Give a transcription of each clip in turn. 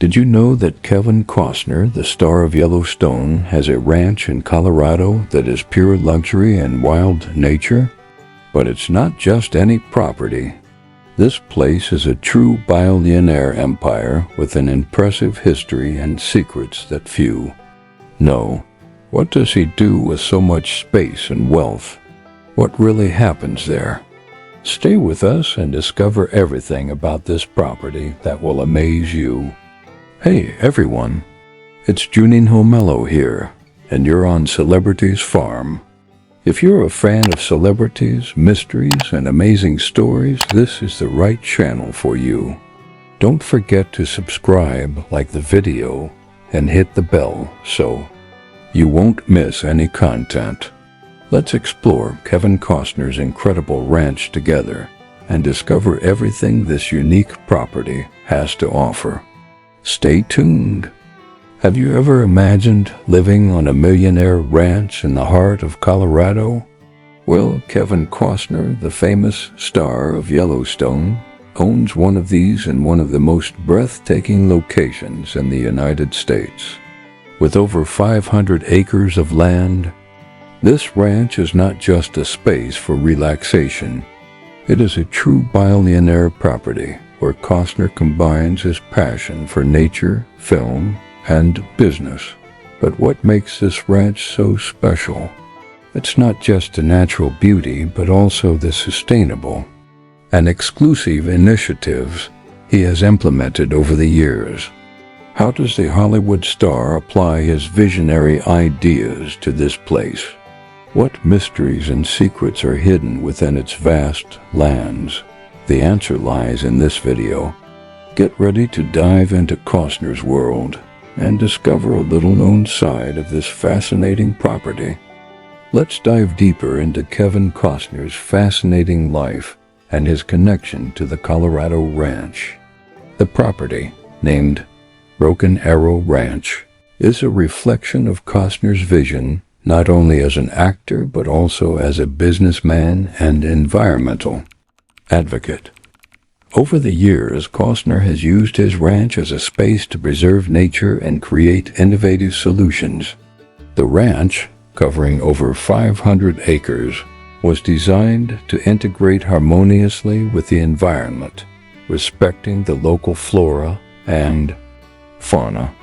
Did you know that Kevin Costner, the star of Yellowstone, has a ranch in Colorado that is pure luxury and wild nature? But it's not just any property. This place is a true biolionaire empire with an impressive history and secrets that few know. What does he do with so much space and wealth? What really happens there? Stay with us and discover everything about this property that will amaze you. Hey everyone, it's Juninho Mello here, and you're on Celebrities Farm. If you're a fan of celebrities, mysteries, and amazing stories, this is the right channel for you. Don't forget to subscribe, like the video, and hit the bell so you won't miss any content. Let's explore Kevin Costner's incredible ranch together and discover everything this unique property has to offer. Stay tuned. Have you ever imagined living on a millionaire ranch in the heart of Colorado? Well, Kevin Costner, the famous star of Yellowstone, owns one of these in one of the most breathtaking locations in the United States. With over 500 acres of land, this ranch is not just a space for relaxation. It is a true billionaire property where Costner combines his passion for nature, film, and business. But what makes this ranch so special? It's not just the natural beauty, but also the sustainable and exclusive initiatives he has implemented over the years. How does the Hollywood star apply his visionary ideas to this place? What mysteries and secrets are hidden within its vast lands? The answer lies in this video. Get ready to dive into Costner's world and discover a little-known side of this fascinating property. Let's dive deeper into Kevin Costner's fascinating life and his connection to the Colorado Ranch. The property, named Broken Arrow Ranch, is a reflection of Costner's vision not only as an actor but also as a businessman and environmental advocate. Over the years, Costner has used his ranch as a space to preserve nature and create innovative solutions. The ranch, covering over 500 acres, was designed to integrate harmoniously with the environment, respecting the local flora and fauna.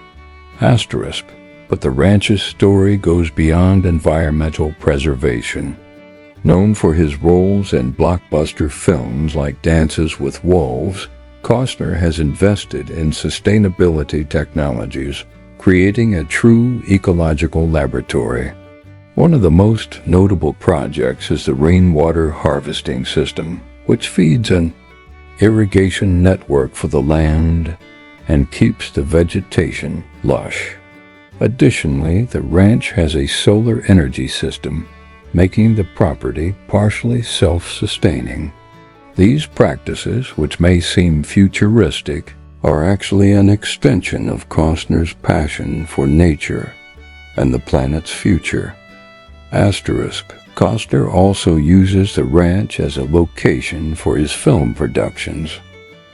But the ranch's story goes beyond environmental preservation. Known for his roles in blockbuster films like Dances with Wolves, Costner has invested in sustainability technologies, creating a true ecological laboratory. One of the most notable projects is the rainwater harvesting system, which feeds an irrigation network for the land and keeps the vegetation lush. Additionally, the ranch has a solar energy system, making the property partially self-sustaining. These practices, which may seem futuristic, are actually an extension of Costner's passion for nature and the planet's future. Costner also uses the ranch as a location for his film productions.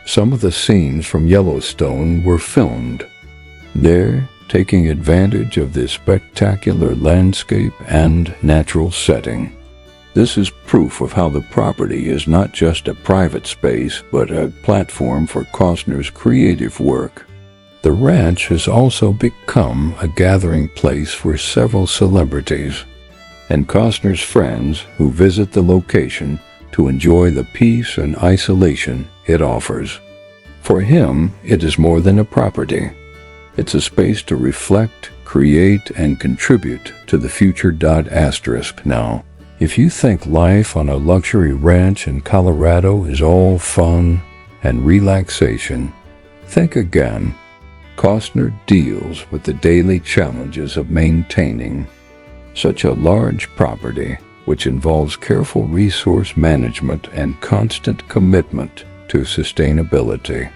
Some of the scenes from Yellowstone were filmed there, taking advantage of the spectacular landscape and natural setting. This is proof of how the property is not just a private space, but a platform for Costner's creative work. The ranch has also become a gathering place for several celebrities and Costner's friends who visit the location to enjoy the peace and isolation it offers. For him, it is more than a property. It's a space to reflect, create, and contribute to the future. Now, if you think life on a luxury ranch in Colorado is all fun and relaxation, think again. Costner deals with the daily challenges of maintaining such a large property, which involves careful resource management and constant commitment to sustainability.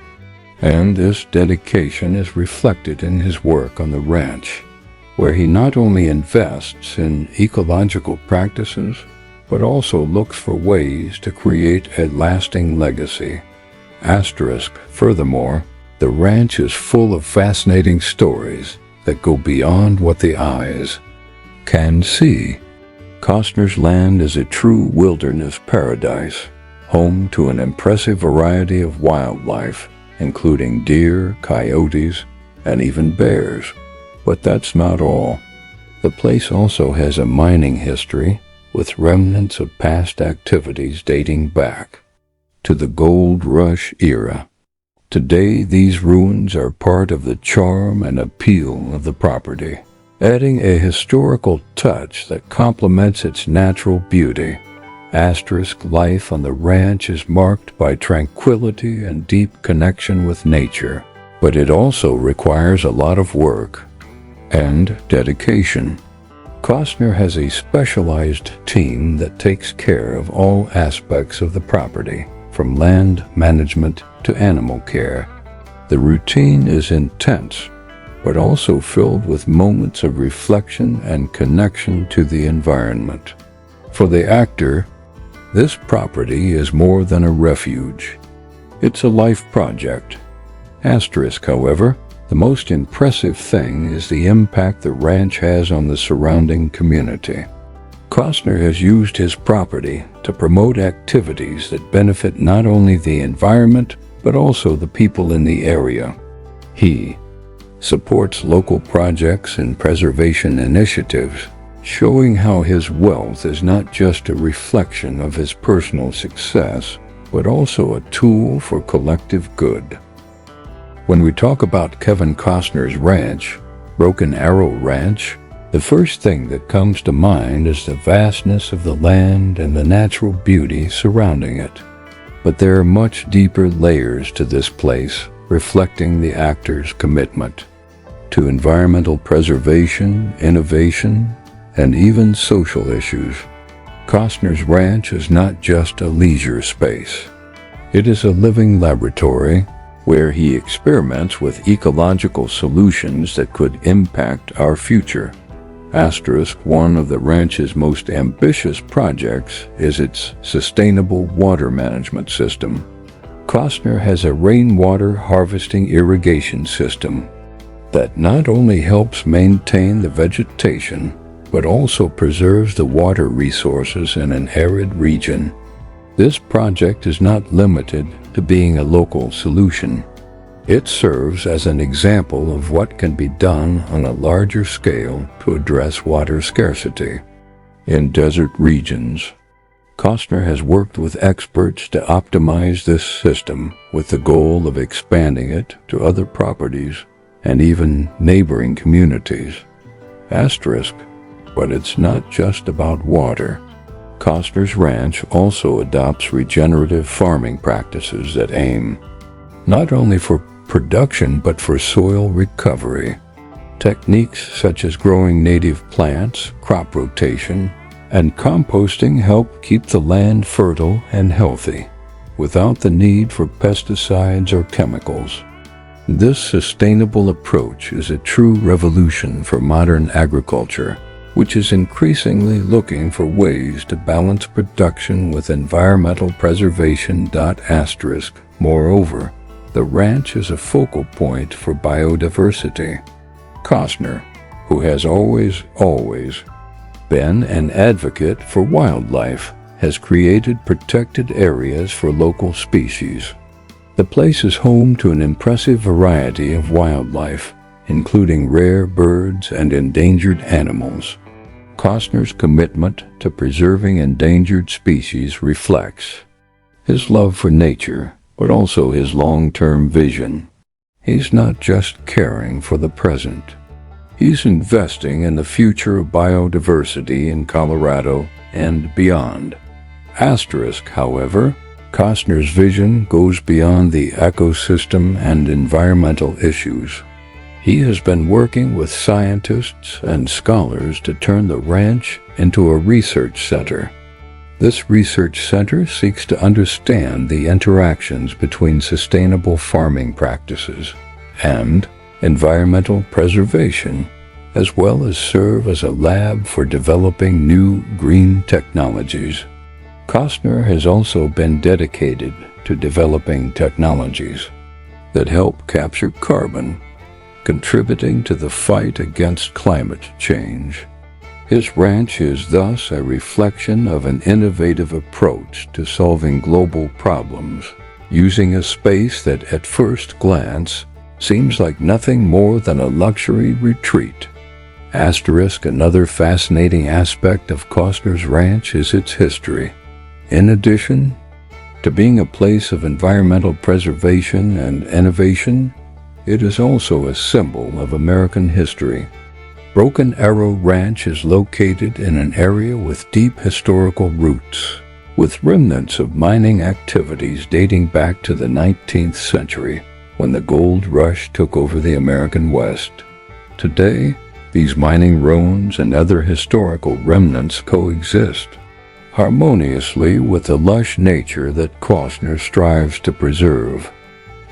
And this dedication is reflected in his work on the ranch, where he not only invests in ecological practices, but also looks for ways to create a lasting legacy. Furthermore, The ranch is full of fascinating stories that go beyond what the eyes can see. Costner's land is a true wilderness paradise, home to an impressive variety of wildlife, including deer, coyotes, and even bears. But that's not all. The place also has a mining history with remnants of past activities dating back to the gold rush era. Today, these ruins are part of the charm and appeal of the property, adding a historical touch that complements its natural beauty. Life on the ranch is marked by tranquility and deep connection with nature, but it also requires a lot of work and dedication. Costner has a specialized team that takes care of all aspects of the property, from land management to animal care. The routine is intense, but also filled with moments of reflection and connection to the environment. For the actor, this property is more than a refuge. It's a life project. However, the most impressive thing is the impact the ranch has on the surrounding community. Costner has used his property to promote activities that benefit not only the environment, but also the people in the area. He supports local projects and preservation initiatives, showing how his wealth is not just a reflection of his personal success, but also a tool for collective good. When we talk about Kevin Costner's ranch, Broken Arrow Ranch, the first thing that comes to mind is the vastness of the land and the natural beauty surrounding it. But there are much deeper layers to this place, reflecting the actor's commitment to environmental preservation, innovation, and even social issues. Costner's ranch is not just a leisure space. It is a living laboratory where he experiments with ecological solutions that could impact our future. One of the ranch's most ambitious projects is its sustainable water management system. Costner has a rainwater harvesting irrigation system that not only helps maintain the vegetation, but also preserves the water resources in an arid region. This project is not limited to being a local solution. It serves as an example of what can be done on a larger scale to address water scarcity. In desert regions, Costner has worked with experts to optimize this system with the goal of expanding it to other properties and even neighboring communities. But it's not just about water. Costner's ranch also adopts regenerative farming practices that aim not only for production but for soil recovery. Techniques such as growing native plants, crop rotation, and composting help keep the land fertile and healthy, without the need for pesticides or chemicals. This sustainable approach is a true revolution for modern agriculture, which is increasingly looking for ways to balance production with environmental preservation. Moreover, the ranch is a focal point for biodiversity. Costner, who has always been an advocate for wildlife, has created protected areas for local species. The place is home to an impressive variety of wildlife, including rare birds and endangered animals. Costner's commitment to preserving endangered species reflects his love for nature, but also his long-term vision. He's not just caring for the present. He's investing in the future of biodiversity in Colorado and beyond. However, Costner's vision goes beyond the ecosystem and environmental issues. He has been working with scientists and scholars to turn the ranch into a research center. This research center seeks to understand the interactions between sustainable farming practices and environmental preservation, as well as serve as a lab for developing new green technologies. Costner has also been dedicated to developing technologies that help capture carbon, contributing to the fight against climate change. His ranch is thus a reflection of an innovative approach to solving global problems, using a space that at first glance seems like nothing more than a luxury retreat. Another fascinating aspect of Costner's ranch is its history. In addition to being a place of environmental preservation and innovation, it is also a symbol of American history. Broken Arrow Ranch is located in an area with deep historical roots, with remnants of mining activities dating back to the 19th century, when the gold rush took over the American West. Today, these mining ruins and other historical remnants coexist harmoniously with the lush nature that Costner strives to preserve.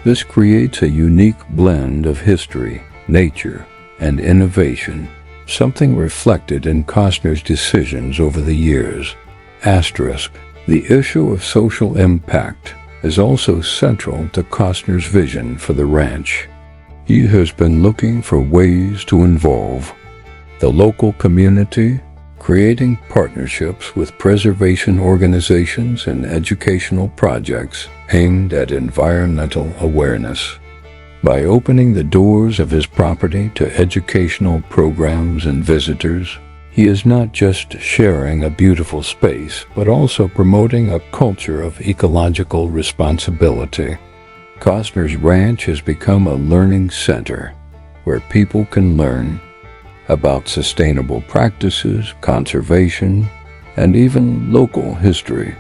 This creates a unique blend of history, nature, and innovation, something reflected in Costner's decisions over the years. The issue of social impact is also central to Costner's vision for the ranch. He has been looking for ways to involve the local community, creating partnerships with preservation organizations and educational projects aimed at environmental awareness. By opening the doors of his property to educational programs and visitors, he is not just sharing a beautiful space, but also promoting a culture of ecological responsibility. Costner's ranch has become a learning center where people can learn about sustainable practices, conservation, and even local history.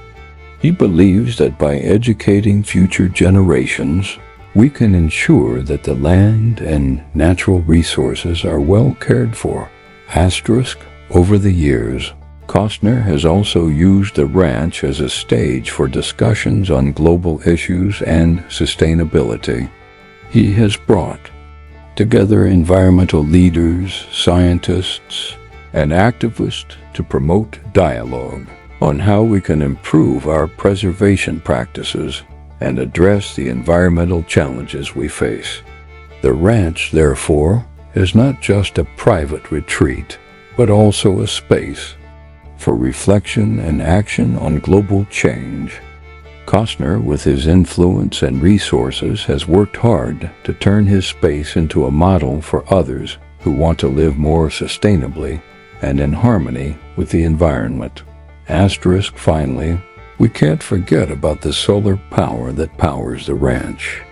He believes that by educating future generations, we can ensure that the land and natural resources are well cared for. Over the years, Costner has also used the ranch as a stage for discussions on global issues and sustainability. He has brought together environmental leaders, scientists, and activists to promote dialogue on how we can improve our preservation practices and address the environmental challenges we face. The ranch, therefore, is not just a private retreat, but also a space for reflection and action on global change. Costner, with his influence and resources, has worked hard to turn his space into a model for others who want to live more sustainably and in harmony with the environment. Finally, we can't forget about the solar power that powers the ranch.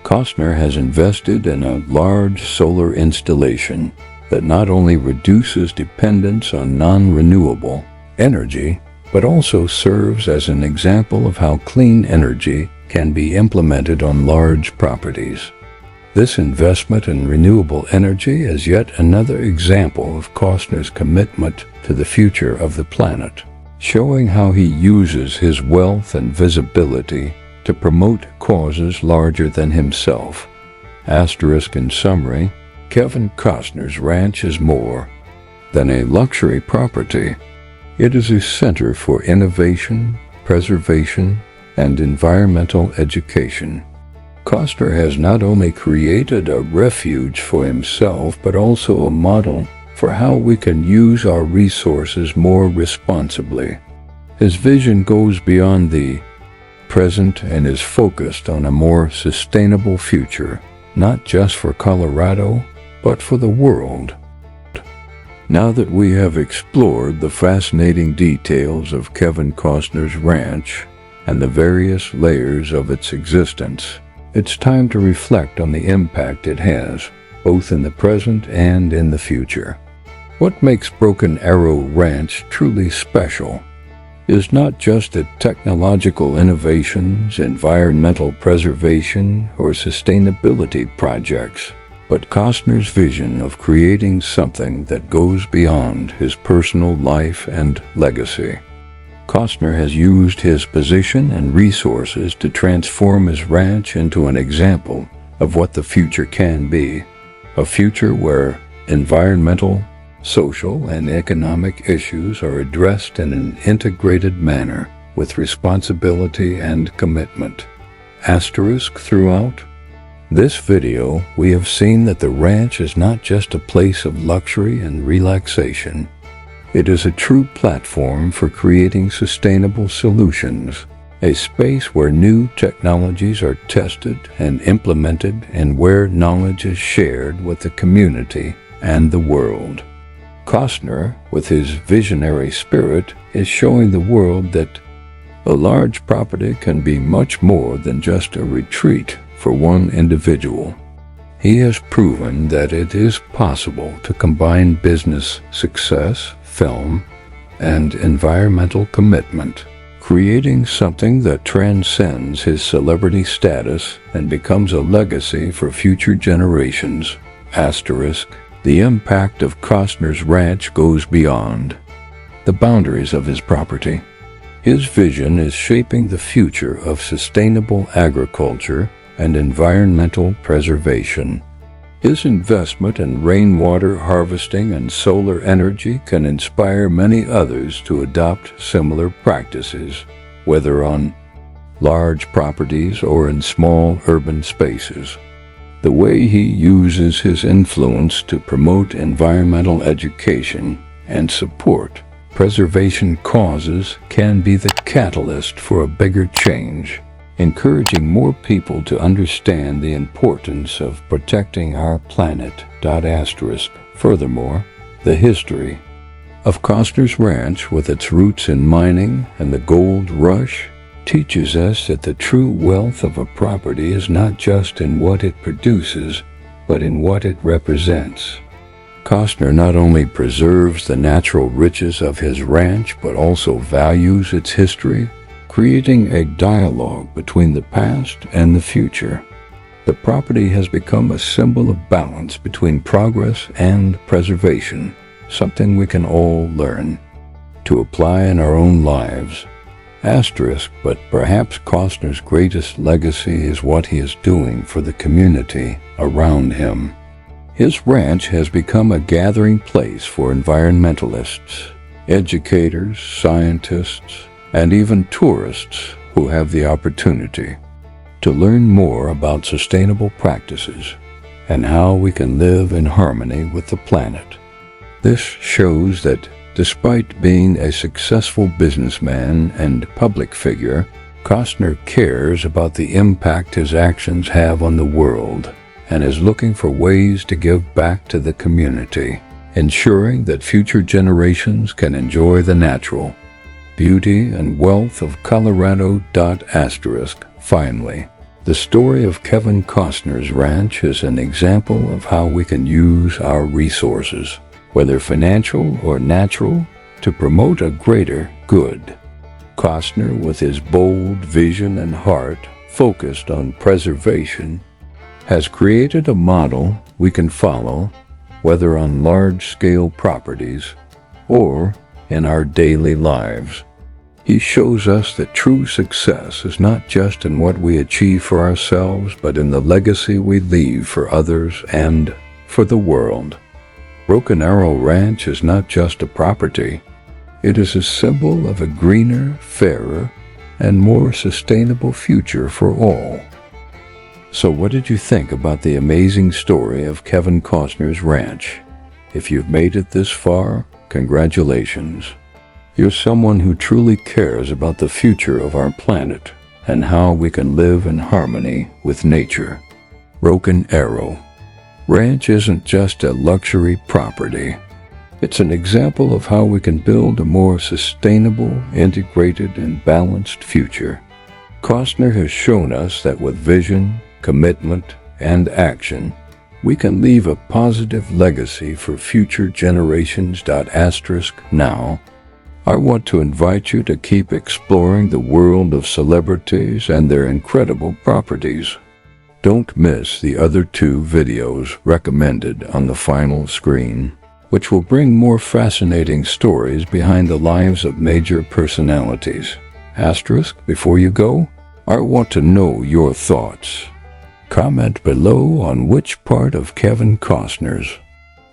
Costner has invested in a large solar installation that not only reduces dependence on non-renewable energy, but also serves as an example of how clean energy can be implemented on large properties. This investment in renewable energy is yet another example of Costner's commitment to the future of the planet, showing how he uses his wealth and visibility to promote causes larger than himself. In summary, Kevin Costner's ranch is more than a luxury property. It is a center for innovation, preservation, and environmental education. Costner has not only created a refuge for himself, but also a model for how we can use our resources more responsibly. His vision goes beyond the present and is focused on a more sustainable future, not just for Colorado, but for the world. Now that we have explored the fascinating details of Kevin Costner's ranch and the various layers of its existence, it's time to reflect on the impact it has, both in the present and in the future. What makes Broken Arrow Ranch truly special is not just the technological innovations, environmental preservation, or sustainability projects, but Costner's vision of creating something that goes beyond his personal life and legacy. Costner has used his position and resources to transform his ranch into an example of what the future can be, a future where environmental, social, and economic issues are addressed in an integrated manner with responsibility and commitment. Throughout, This video, we have seen that the ranch is not just a place of luxury and relaxation. It is a true platform for creating sustainable solutions, a space where new technologies are tested and implemented and where knowledge is shared with the community and the world. Costner, with his visionary spirit, is showing the world that a large property can be much more than just a retreat for one individual. He has proven that it is possible to combine business success, film, and environmental commitment, creating something that transcends his celebrity status and becomes a legacy for future generations. Asterisk, the impact of Costner's ranch goes beyond the boundaries of his property. His vision is shaping the future of sustainable agriculture and environmental preservation. His investment in rainwater harvesting and solar energy can inspire many others to adopt similar practices, whether on large properties or in small urban spaces. The way he uses his influence to promote environmental education and support preservation causes can be the catalyst for a bigger change, encouraging more people to understand the importance of protecting our planet. Asterisk. Furthermore, the history of Costner's ranch, with its roots in mining and the gold rush, teaches us that the true wealth of a property is not just in what it produces, but in what it represents. Costner not only preserves the natural riches of his ranch, but also values its history, creating a dialogue between the past and the future. The property has become a symbol of balance between progress and preservation, something we can all learn to apply in our own lives. Asterisk, but perhaps Costner's greatest legacy is what he is doing for the community around him. His ranch has become a gathering place for environmentalists, educators, scientists, and even tourists who have the opportunity to learn more about sustainable practices and how we can live in harmony with the planet. This shows that despite being a successful businessman and public figure, Costner cares about the impact his actions have on the world and is looking for ways to give back to the community, ensuring that future generations can enjoy the natural beauty and wealth of Colorado. Asterisk. Finally, the story of Kevin Costner's ranch is an example of how we can use our resources, whether financial or natural, to promote a greater good. Costner, with his bold vision and heart focused on preservation, has created a model we can follow, whether on large-scale properties or in our daily lives. He shows us that true success is not just in what we achieve for ourselves, but in the legacy we leave for others and for the world. Broken Arrow Ranch is not just a property. It is a symbol of a greener, fairer, and more sustainable future for all. So what did you think about the amazing story of Kevin Costner's ranch? If you've made it this far, congratulations. You're someone who truly cares about the future of our planet and how we can live in harmony with nature. Broken Arrow Ranch isn't just a luxury property. It's an example of how we can build a more sustainable, integrated, and balanced future. Costner has shown us that with vision, commitment, and action, we can leave a positive legacy for future generations. Asterisk. Now, I want to invite you to keep exploring the world of celebrities and their incredible properties. Don't miss the other 2 videos recommended on the final screen, which will bring more fascinating stories behind the lives of major personalities. Asterisk. Before you go, I want to know your thoughts. Comment below on which part of Kevin Costner's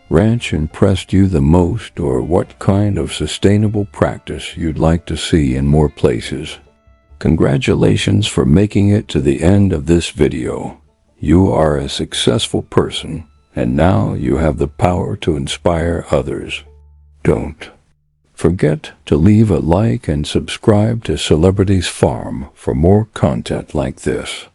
ranch impressed you the most, or what kind of sustainable practice you'd like to see in more places. Congratulations for making it to the end of this video. You are a successful person, and now you have the power to inspire others. Don't forget to leave a like and subscribe to Celebrities Farm for more content like this.